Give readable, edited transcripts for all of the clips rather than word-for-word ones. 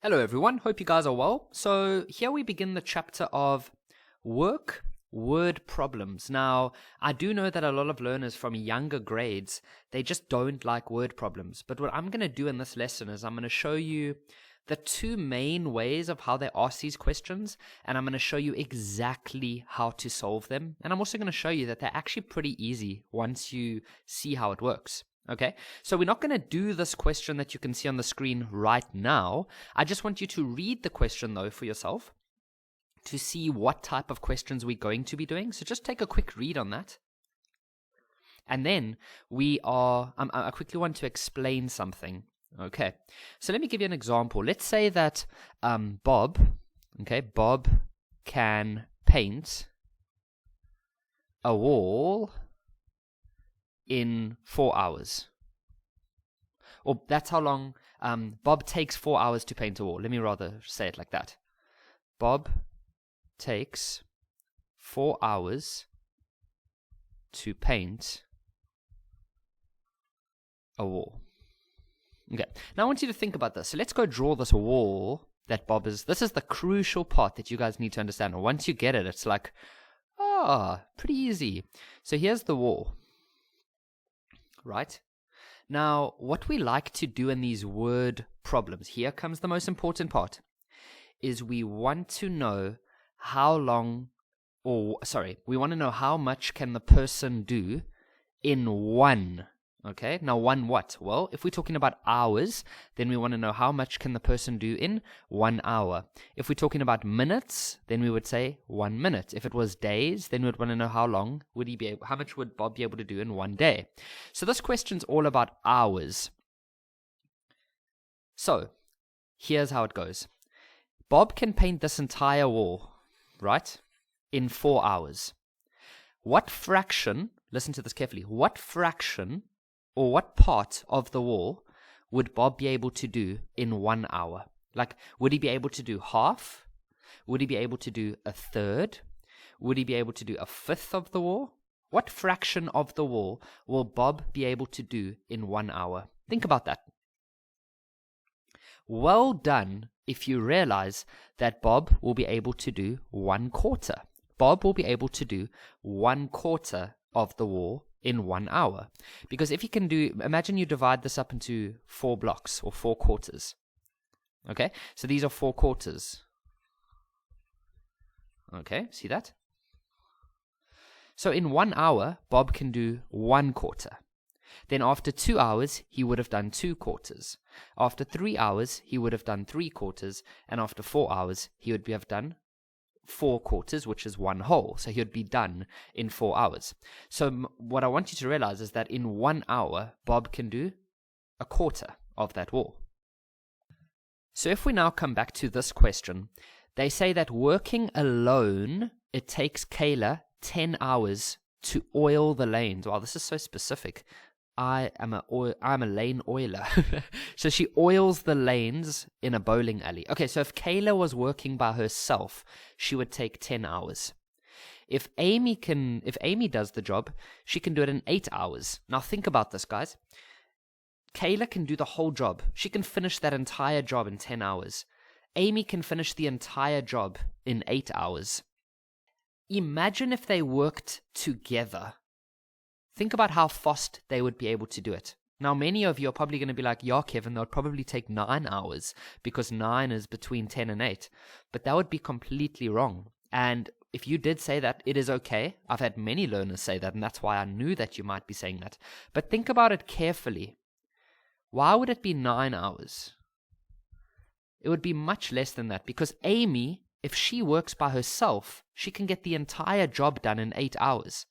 Hello everyone, hope you guys are well. So here we begin the chapter of work word problems. Now, I do know that a lot of learners from younger grades, they just don't like word problems. But what I'm going to do in this lesson is I'm going to show you the two main ways of how they ask these questions, and I'm going to show you exactly how to solve them. And I'm also going to show you that they're actually pretty easy once you see how it works. Okay, so we're not going to do this question that you can see on the screen right now. I just want you to read the question though for yourself to see what type of questions we're going to be doing. So just take a quick read on that. And then I quickly want to explain something. Okay, so let me give you an example. Let's say that Bob can paint a wall in 4 hours. Or that's how long Bob takes 4 hours to paint a wall. Let me rather say it like that. Bob takes 4 hours to paint a wall. Okay, now I want you to think about this. So let's go draw this wall that Bob is. This is the crucial part that you guys need to understand. Once you get it, it's like, pretty easy. So here's the wall. Right? Now, what we like to do in these word problems, here comes the most important part, is we want to know we want to know how much can the person do in one. Okay, now one what? Well, if we're talking about hours, then we want to know how much can the person do in 1 hour. If we're talking about minutes, then we would say 1 minute. If it was days, then we would want to know how much would Bob be able to do in 1 day. So this question's all about hours. So here's how it goes. Bob can paint this entire wall, right, in 4 hours. What fraction, listen to this carefully, what fraction or what part of the wall would Bob be able to do in 1 hour? Like, would he be able to do half? Would he be able to do a third? Would he be able to do a fifth of the wall? What fraction of the wall will Bob be able to do in 1 hour? Think about that. Well done if you realize that Bob will be able to do 1/4. Bob will be able to do 1/4 of the wall in 1 hour. Because if you can imagine you divide this up into 4 blocks or 4 quarters. Okay, so these are 4 quarters. Okay, see that? So in 1 hour, Bob can do 1/4. Then after 2 hours, he would have done 2/4. After 3 hours, he would have done 3/4. And after 4 hours, he would have done 4/4, which is 1 whole. So he would be done in 4 hours. So what I want you to realize is that in 1 hour, Bob can do 1/4 of that wall. So if we now come back to this question, they say that working alone, it takes Kayla 10 hours to oil the lanes. Wow, this is so specific. I'm a lane oiler. So she oils the lanes in a bowling alley. Okay, so if Kayla was working by herself, she would take 10 hours. If Amy does the job, she can do it in 8 hours. Now think about this, guys. Kayla can do the whole job. She can finish that entire job in 10 hours. Amy can finish the entire job in 8 hours. Imagine if they worked together. Think about how fast they would be able to do it. Now, many of you are probably going to be like, yeah, Kevin, that would probably take 9 hours because 9 is between 10 and 8. But that would be completely wrong. And if you did say that, it is okay. I've had many learners say that, and that's why I knew that you might be saying that. But think about it carefully. Why would it be 9 hours? It would be much less than that because Amy, if she works by herself, she can get the entire job done in 8 hours.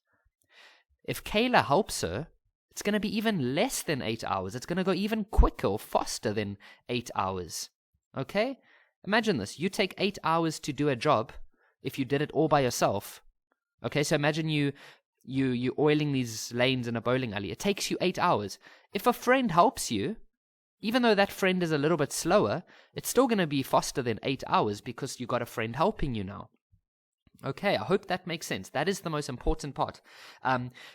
If Kayla helps her, it's going to be even less than 8 hours. It's going to go even quicker or faster than 8 hours. Okay? Imagine this. You take 8 hours to do a job if you did it all by yourself. Okay, so imagine you oiling these lanes in a bowling alley. It takes you 8 hours. If a friend helps you, even though that friend is a little bit slower, it's still going to be faster than 8 hours because you got a friend helping you now. Okay, I hope that makes sense. That is the most important part.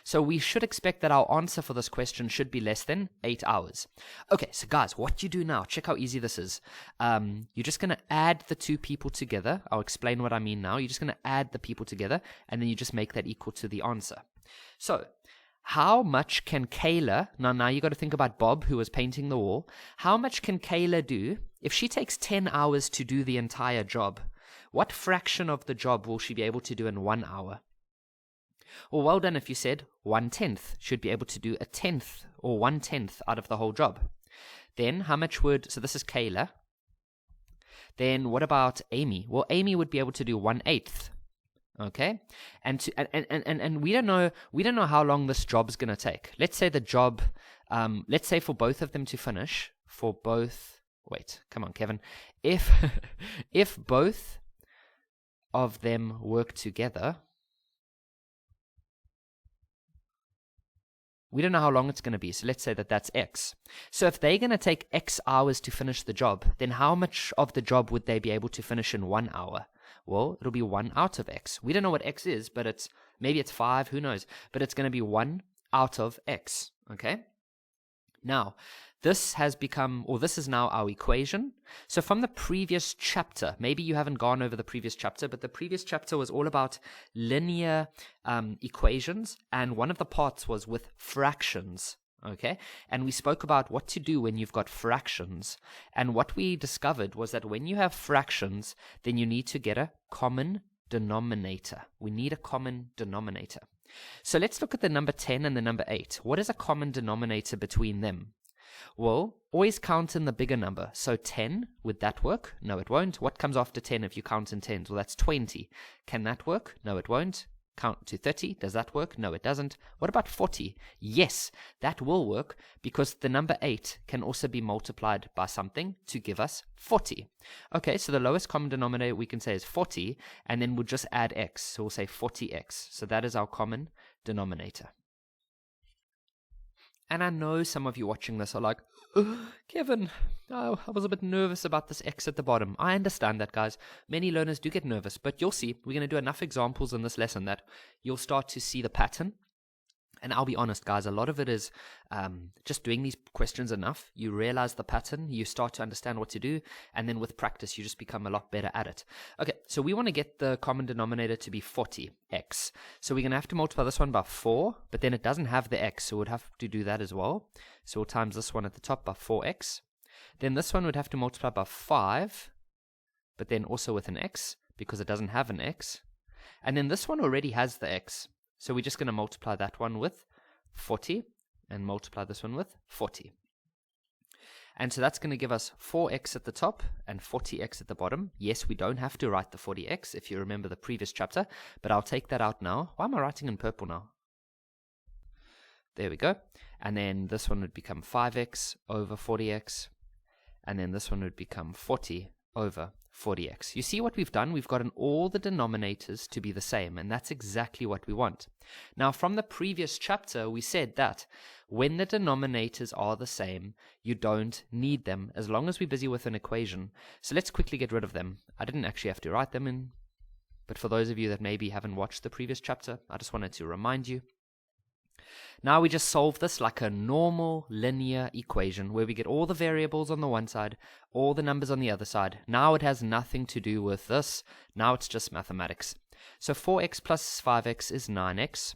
So we should expect that our answer for this question should be less than 8 hours. Okay, so guys, what you do now, check how easy this is. You're just going to add the two people together. I'll explain what I mean now. You're just going to add the people together, and then you just make that equal to the answer. So how much can Kayla, now you got to think about Bob, who was painting the wall. How much can Kayla do if she takes 10 hours to do the entire job? What fraction of the job will she be able to do in 1 hour? Well done if you said 1/10. Should be able to do 1/10 or 1/10 out of the whole job. Then how much so this is Kayla. Then what about Amy? Well, Amy would be able to do 1/8. Okay? And we don't know how long this job's going to take. Let's say the job, let's say for both of them to finish, wait, come on, Kevin. If both of them work together, we don't know how long it's going to be, so let's say that that's X. So if they're going to take X hours to finish the job, then how much of the job would they be able to finish in 1 hour? Well, it'll be 1 out of X. We don't know what X is, but maybe it's 5, who knows? But it's going to be 1 out of X, okay? Now, this is now our equation. So from the previous chapter, maybe you haven't gone over the previous chapter, but the previous chapter was all about linear equations, and one of the parts was with fractions, okay? And we spoke about what to do when you've got fractions. And what we discovered was that when you have fractions, then you need to get a common denominator. We need a common denominator. So let's look at the number 10 and the number 8. What is a common denominator between them? Well, always count in the bigger number. So 10, would that work? No, it won't. What comes after 10 if you count in tens? Well, that's 20. Can that work? No, it won't. Count to 30. Does that work? No, it doesn't. What about 40? Yes, that will work because the number 8 can also be multiplied by something to give us 40. Okay, so the lowest common denominator we can say is 40, and then we'll just add x. So we'll say 40x. So that is our common denominator. And I know some of you watching this are like, Kevin, I was a bit nervous about this x at the bottom. I understand that, guys. Many learners do get nervous, but you'll see. We're going to do enough examples in this lesson that you'll start to see the pattern. And I'll be honest, guys, a lot of it is just doing these questions enough. You realize the pattern, you start to understand what to do, and then with practice, you just become a lot better at it. Okay, so we want to get the common denominator to be 40x. So we're going to have to multiply this one by 4, but then it doesn't have the x, so we'd have to do that as well. So we'll times this one at the top by 4x. Then this one would have to multiply by 5, but then also with an x, because it doesn't have an x. And then this one already has the x. So we're just going to multiply that one with 40 and multiply this one with 40. And so that's going to give us 4x at the top and 40x at the bottom. Yes, we don't have to write the 40x if you remember the previous chapter, but I'll take that out now. Why am I writing in purple now? There we go. And then this one would become 5x over 40x. And then this one would become 40 over 40x. You see what we've done? We've gotten all the denominators to be the same, and that's exactly what we want. Now, from the previous chapter, we said that when the denominators are the same, you don't need them as long as we're busy with an equation. So let's quickly get rid of them. I didn't actually have to write them in, but for those of you that maybe haven't watched the previous chapter, I just wanted to remind you. Now we just solve this like a normal linear equation where we get all the variables on the one side, all the numbers on the other side. Now it has nothing to do with this. Now it's just mathematics. So 4x plus 5x is 9x,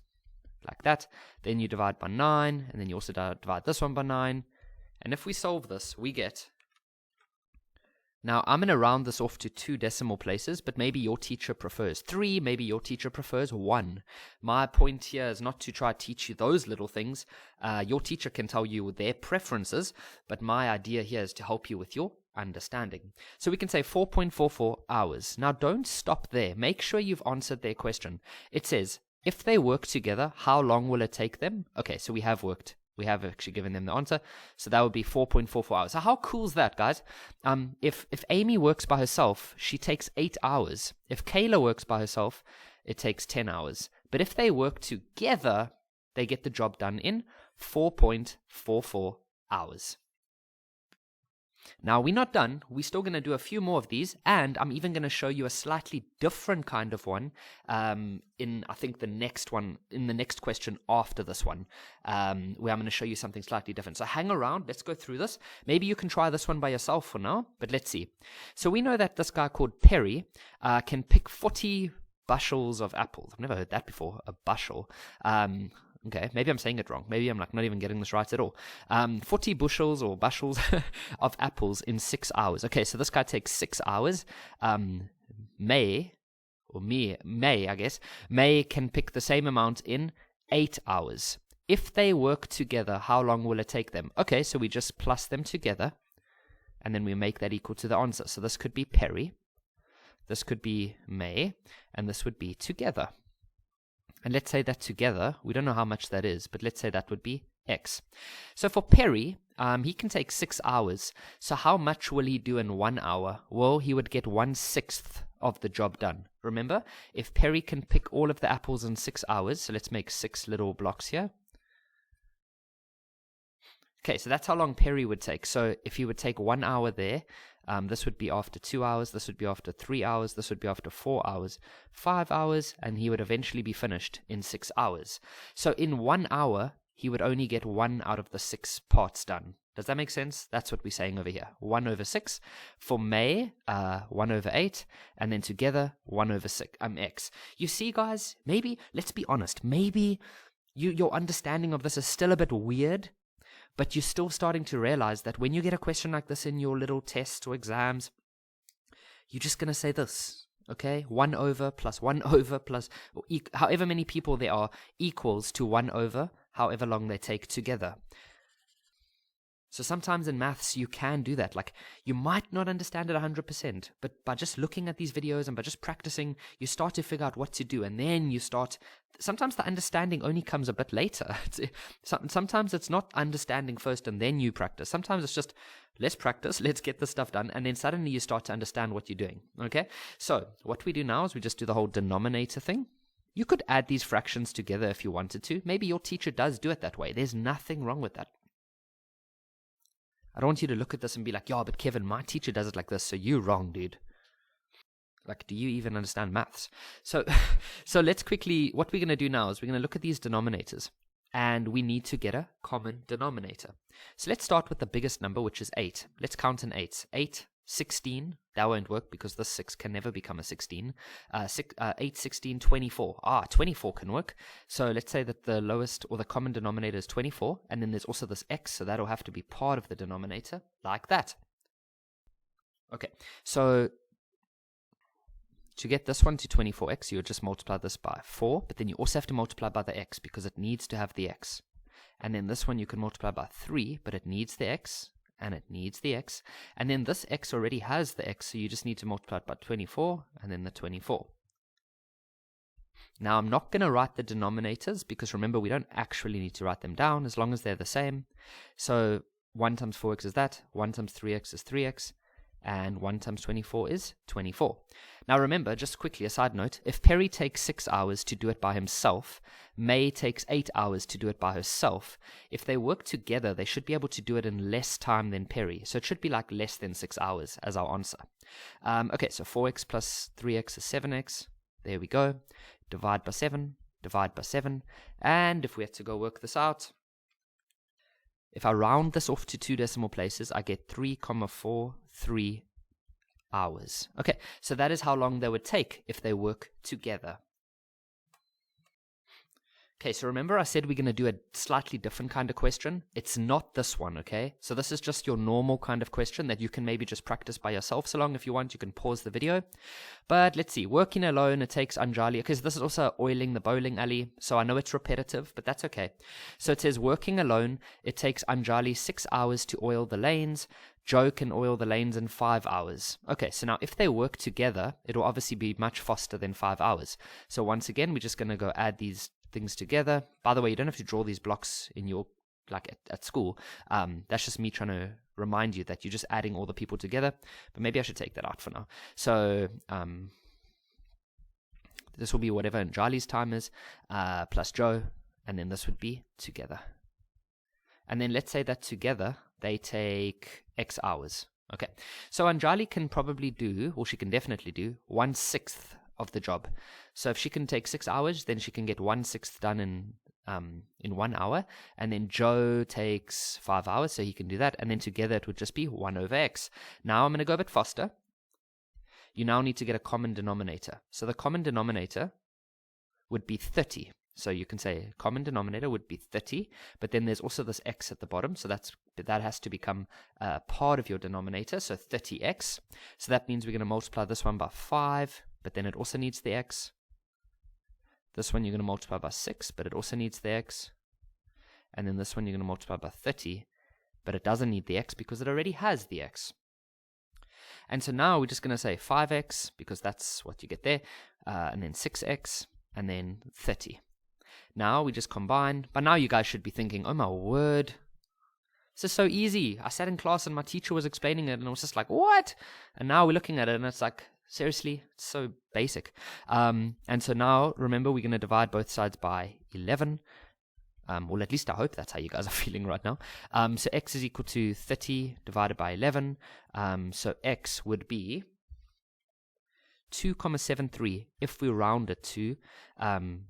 like that. Then you divide by 9, and then you also divide this one by 9. And if we solve this, we get... Now, I'm going to round this off to 2 decimal places, but maybe your teacher prefers 3, maybe your teacher prefers 1. My point here is not to try to teach you those little things. Your teacher can tell you their preferences, but my idea here is to help you with your understanding. So we can say 4.44 hours. Now, don't stop there. Make sure you've answered their question. It says, if they work together, how long will it take them? Okay, so we have actually given them the answer. So that would be 4.44 hours. So how cool is that, guys? If Amy works by herself, she takes 8 hours. If Kayla works by herself, it takes 10 hours. But if they work together, they get the job done in 4.44 hours. Now, we're not done. We're still going to do a few more of these, and I'm even going to show you a slightly different kind of one in, I think, the next one, in the next question after this one, where I'm going to show you something slightly different. So hang around. Let's go through this. Maybe you can try this one by yourself for now, but let's see. So we know that this guy called Perry can pick 40 bushels of apples. I've never heard that before, a bushel. Okay, maybe I'm saying it wrong. Maybe I'm like not even getting this right at all. 40 bushels or bushels of apples in 6 hours. Okay, so this guy takes 6 hours. May, I guess, May can pick the same amount in 8 hours. If they work together, how long will it take them? Okay, so we just plus them together, and then we make that equal to the answer. So this could be Perry, this could be May, and this would be together. And let's say that together, we don't know how much that is, but let's say that would be X. So for Perry, he can take 6 hours. So how much will he do in 1 hour? Well, he would get 1/6 of the job done. Remember, if Perry can pick all of the apples in 6 hours, so let's make 6 little blocks here. Okay, so that's how long Perry would take. So if he would take 1 hour there, this would be after 2 hours, this would be after 3 hours, this would be after 4 hours, 5 hours, and he would eventually be finished in 6 hours. So in 1 hour, he would only get 1 out of the 6 parts done. Does that make sense? That's what we're saying over here. 1/6. For May, 1/8, and then together, 1/6, X. You see, guys, maybe, let's be honest, maybe your understanding of this is still a bit weird, but you're still starting to realize that when you get a question like this in your little tests or exams, you're just going to say this, okay? 1/, plus 1/, plus however many people there are equals to 1/, however long they take together. So sometimes in maths, you can do that. Like, you might not understand it 100%, but by just looking at these videos and by just practicing, you start to figure out what to do. And then you start, sometimes the understanding only comes a bit later. Sometimes it's not understanding first and then you practice. Sometimes it's just, let's practice, let's get this stuff done. And then suddenly you start to understand what you're doing, okay? So what we do now is we just do the whole denominator thing. You could add these fractions together if you wanted to. Maybe your teacher does do it that way. There's nothing wrong with that. I don't want you to look at this and be like, yeah, but Kevin, my teacher does it like this, so you're wrong, dude. Like, do you even understand maths? So let's quickly, what we're going to do now is we're going to look at these denominators, and we need to get a common denominator. So let's start with the biggest number, which is 8. Let's count in 8s. 8, 16, that won't work because this 6 can never become a 16. 8, 16, 24. 24 can work. So let's say that the lowest or the common denominator is 24, and then there's also this x, so that'll have to be part of the denominator, like that. Okay, so to get this one to 24x, you would just multiply this by 4, but then you also have to multiply by the x because it needs to have the x. And then this one you can multiply by 3, but it needs the x, and it needs the x. And then this x already has the x, so you just need to multiply it by 24, and then the 24. Now, I'm not going to write the denominators, because remember, we don't actually need to write them down as long as they're the same. So 1 times 4x is that, 1 times 3x is 3x, and 1 times 24 is 24. Now remember, just quickly a side note, if Perry takes 6 hours to do it by himself, May takes 8 hours to do it by herself, if they work together, they should be able to do it in less time than Perry. So it should be like less than 6 hours as our answer. Okay, so 4x plus 3x is 7x. There we go. Divide by 7, divide by 7. And if we had to go work this out, if I round this off to 2 decimal places, I get 3,43 hours. Okay, so that is how long they would take if they work together. Okay, so remember I said we're going to do a slightly different kind of question? It's not this one, okay? So this is just your normal kind of question that you can maybe just practice by yourself so long. If you want, you can pause the video. But let's see, working alone, it takes Anjali, because this is also oiling the bowling alley, so I know it's repetitive, but that's okay. So it says working alone, it takes Anjali 6 hours to oil the lanes. Joe can oil the lanes in 5 hours. Okay, so now if they work together, it'll obviously be much faster than 5 hours. So once again, we're just going to go add these things together. By the way, you don't have to draw these blocks in your, like at school. That's just me trying to remind you that you're just adding all the people together. But maybe I should take that out for now. So this will be whatever Njali's time is, plus Joe, and then this would be together. And then let's say that together they take X hours. Okay, so Anjali can probably do, or she can definitely do, 1/6 of the job. So if she can take 6 hours, then she can get 1/6 done in 1 hour. And then Joe takes 5 hours, so he can do that. And then together it would just be 1/x. Now I'm going to go a bit faster. You now need to get a common denominator. So the common denominator would be 30. So you can say common denominator would be 30, but then there's also this x at the bottom, so that has to become part of your denominator, so 30x. So that means we're going to multiply this one by 5, but then it also needs the x. This one you're going to multiply by 6, but it also needs the x. And then this one you're going to multiply by 30, but it doesn't need the x because it already has the x. And so now we're just going to say 5x, because that's what you get there, and then 6x, and then 30. Now we just combine. But now you guys should be thinking, oh my word, this is so easy. I sat in class and my teacher was explaining it and I was just like, what? And now we're looking at it and it's like, seriously, it's so basic. And so now, remember, we're going to divide both sides by 11. Well, at least I hope that's how you guys are feeling right now. So x is equal to 30 divided by 11. So x would be 2,73 if we round it to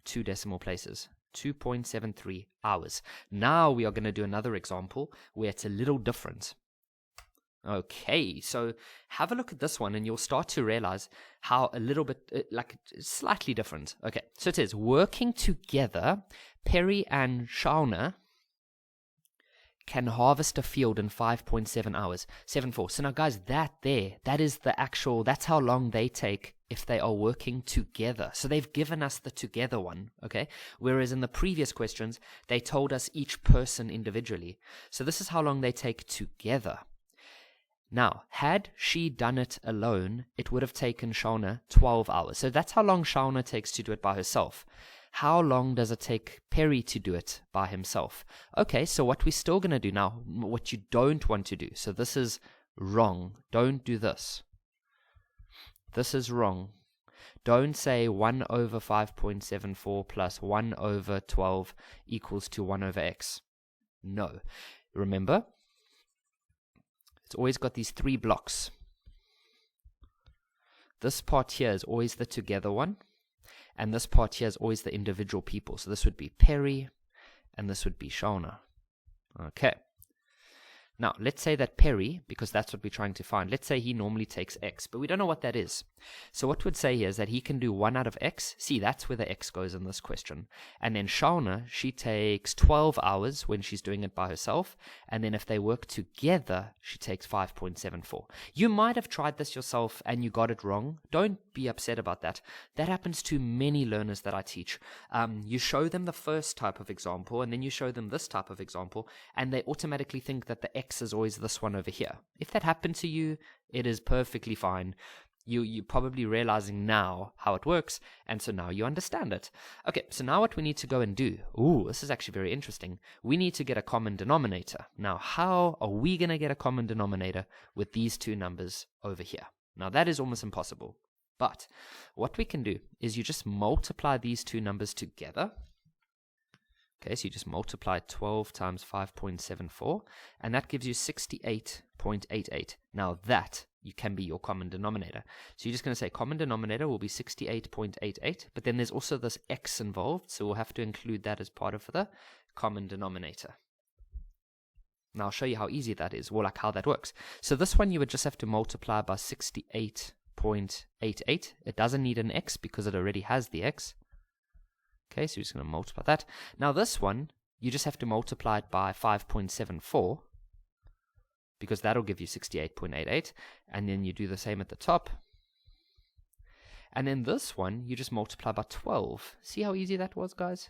2 decimal places. 2.73 hours. Now we are going to do another example where it's a little different. Okay, so have a look at this one and you'll start to realize how a little bit, slightly different. Okay, so it is working together, Perry and Shauna can harvest a field in 5.7 hours. 7.4. So now guys, that is the actual, that's how long they take if they are working together. So they've given us the together one, okay? Whereas in the previous questions, they told us each person individually. So this is how long they take together. Now, had she done it alone, it would have taken Shauna 12 hours. So that's how long Shauna takes to do it by herself. How long does it take Perry to do it by himself? Okay, so what we're still going to do now, what you don't want to do. So this is wrong. Don't do this. This is wrong. Don't say 1 over 5.74 plus 1 over 12 equals to 1 over x. No. Remember, it's always got these 3 blocks. This part here is always the together one. And this part here is always the individual people. So this would be Perry, and this would be Shauna. Okay. Now, let's say that Perry, because that's what we're trying to find, let's say he normally takes x, but we don't know what that is. So what we'd say here is that he can do 1 out of x. See, that's where the x goes in this question. And then Shauna, she takes 12 hours when she's doing it by herself. And then if they work together, she takes 5.74. You might have tried this yourself and you got it wrong. Don't be upset about that. That happens to many learners that I teach. You show them the first type of example, and then you show them this type of example, and they automatically think that the x is always this one over here. If that happened to you, it is perfectly fine. You're probably realizing now how it works, and so now you understand it. Okay, so now what we need to go and do, this is actually very interesting. We need to get a common denominator. Now, how are we going to get a common denominator with these two numbers over here? Now, that is almost impossible. But what we can do is you just multiply these two numbers together. Okay, so you just multiply 12 times 5.74, and that gives you 68.88. Now that can be your common denominator. So you're just going to say common denominator will be 68.88, but then there's also this x involved, so we'll have to include that as part of the common denominator. Now I'll show you how easy that is, or like how that works. So this one you would just have to multiply by 68.88. It doesn't need an x because it already has the x. Okay, so you're just going to multiply that. Now this one, you just have to multiply it by 5.74 because that'll give you 68.88. And then you do the same at the top. And then this one, you just multiply by 12. See how easy that was, guys?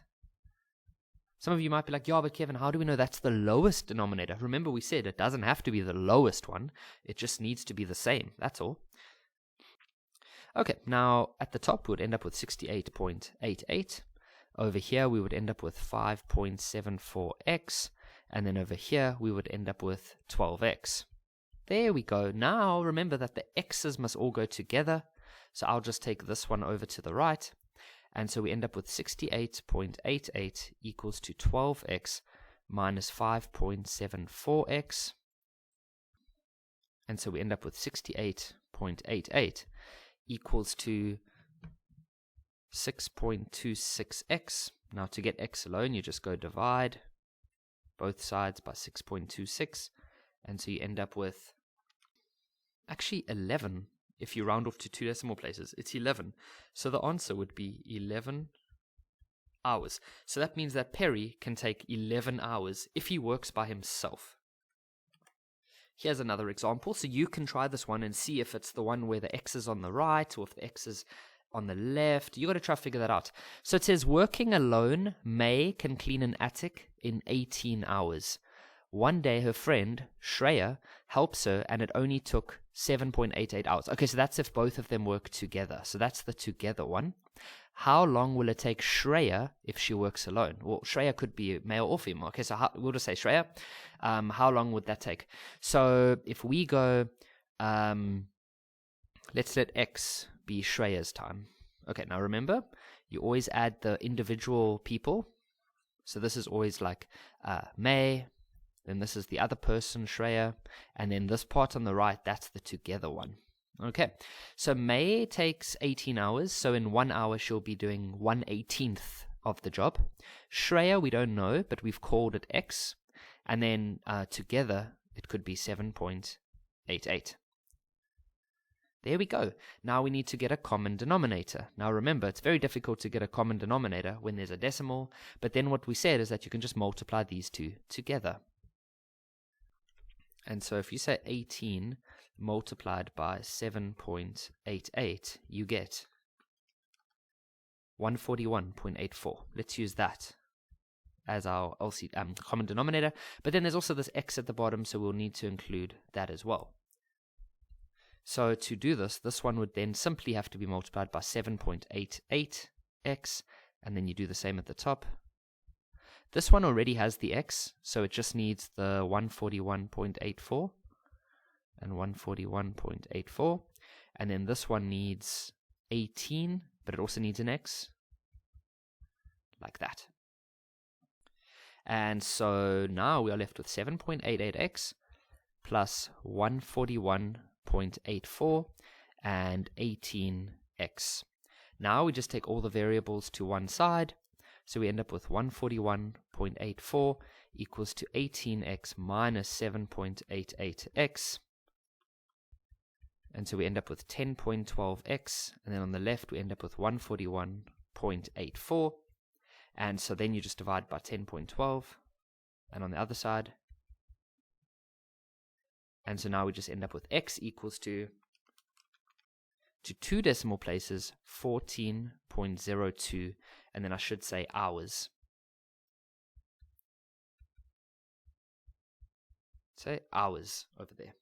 Some of you might be like, yeah, but Kevin, how do we know that's the lowest denominator? Remember we said it doesn't have to be the lowest one. It just needs to be the same. That's all. Okay, now at the top, we would end up with 68.88. Over here, we would end up with 5.74x, and then over here, we would end up with 12x. There we go. Now, remember that the x's must all go together, so I'll just take this one over to the right, and so we end up with 68.88 equals to 12x minus 5.74x. And so we end up with 68.88 equals to 6.26x. Now to get x alone, you just go divide both sides by 6.26. And so you end up with actually 11. If you round off to 2 decimal places, it's 11. So the answer would be 11 hours. So that means that Perry can take 11 hours if he works by himself. Here's another example. So you can try this one and see if it's the one where the x is on the right or if the x is on the left. You got to try to figure that out. So it says, working alone, May can clean an attic in 18 hours. One day her friend, Shreya, helps her and it only took 7.88 hours. Okay, so that's if both of them work together. So that's the together one. How long will it take Shreya if she works alone? Well, Shreya could be male or female. Okay, so we'll just say Shreya. How long would that take? So if we go, let's let X be Shreya's time. Okay, now remember, you always add the individual people. So this is always like May, then this is the other person, Shreya, and then this part on the right, that's the together one. Okay, so May takes 18 hours, so in 1 hour she'll be doing 1/18th of the job. Shreya, we don't know, but we've called it X, and then together it could be 7.88. There we go. Now we need to get a common denominator. Now remember, it's very difficult to get a common denominator when there's a decimal, but then what we said is that you can just multiply these two together. And so if you say 18 multiplied by 7.88, you get 141.84. Let's use that as our common denominator. But then there's also this x at the bottom, so we'll need to include that as well. So to do this one would then simply have to be multiplied by 7.88x, and then you do the same at the top. This one already has the x, so it just needs the 141.84 and 141.84. And then this one needs 18, but it also needs an x, like that. And so now we are left with 7.88x plus 141.84 and 18x. Now we just take all the variables to one side. So we end up with 141.84 equals to 18x minus 7.88x. And so we end up with 10.12x. And then on the left, we end up with 141.84. And so then you just divide by 10.12. And on the other side. And so now we just end up with x equals to 2 decimal places, 14.02, and then I should say hours. Say hours over there.